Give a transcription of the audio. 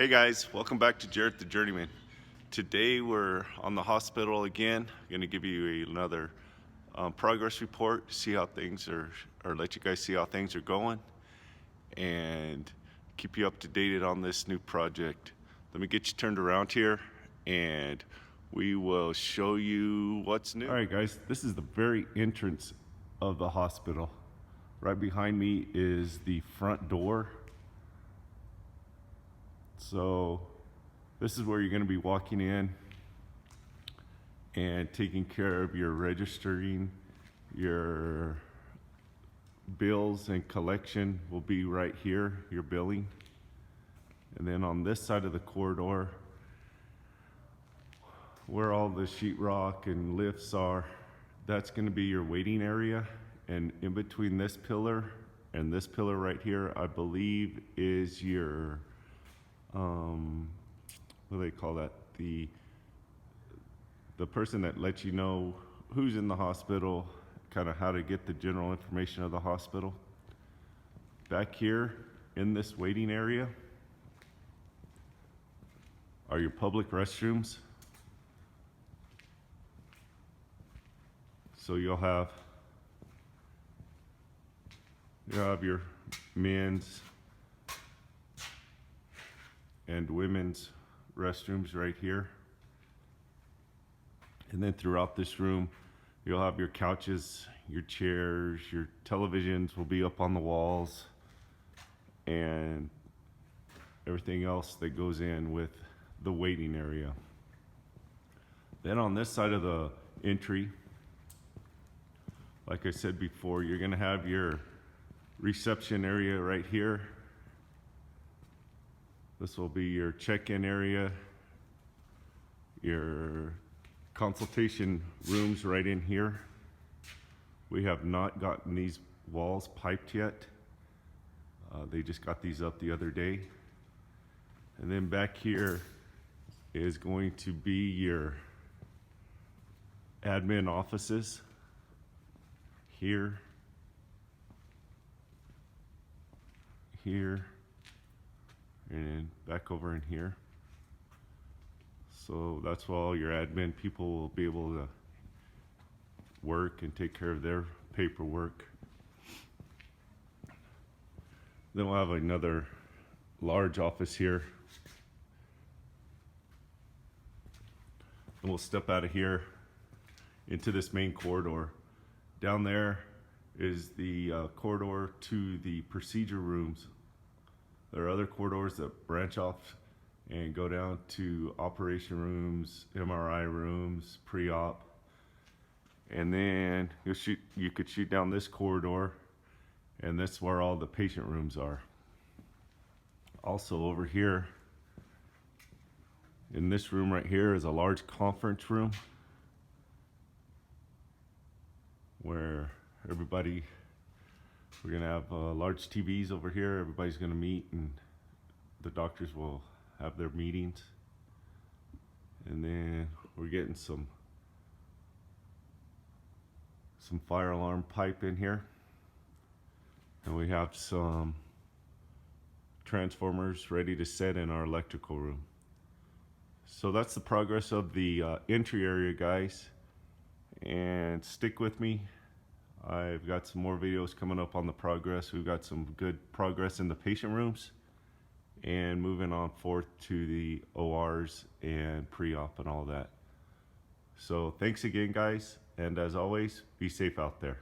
Hey guys, welcome back to Jared the Journeyman. Today we're on the hospital again. I'm going to give you another progress report, see how things are, or let you guys see how things are going, and keep you up to date on this new project. Let me get you turned around here, and we will show you what's new. All right, guys, this is the very entrance of the hospital. Right behind me is the front door. So this is where you're going to be walking in and taking care of your registering. Your bills and collection will be right here, your billing. And then on this side of the corridor, where all the sheetrock and lifts are, that's going to be your waiting area. And in between this pillar and this pillar right here, I believe is your what do they call that? The person that lets you know who's in the hospital, kind of how to get the general information of the hospital. Back here in this waiting area are your public restrooms. So you'll have your men's and women's restrooms right here. And then throughout this room, you'll have your couches, your chairs, your televisions will be up on the walls, and everything else that goes in with the waiting area. Then on this side of the entry, like I said before, you're gonna have your reception area right here. This will be your check-in area, your consultation rooms right in here. We have not gotten these walls piped yet. They just got these up the other day. And then back here is going to be your admin offices. Here, here, and back over in here. So that's where all your admin people will be able to work and take care of their paperwork. Then we'll have another large office here. And we'll step out of here into this main corridor. Down there is the corridor to the procedure rooms. There are other corridors that branch off and go down to operation rooms, MRI rooms, pre-op. And then you could shoot down this corridor, and that's where all the patient rooms are. Also over here, in this room right here is a large conference room where we're gonna have large TVs over here. Everybody's gonna meet, and the doctors will have their meetings. And then we're getting some fire alarm pipe in here, and we have some transformers ready to set in our electrical room. So that's the progress of the entry area, guys, and stick with me. I've got some more videos coming up on the progress. We've got some good progress in the patient rooms, and moving on forth to the ORs and pre-op and all that. So thanks again, guys, and as always, be safe out there.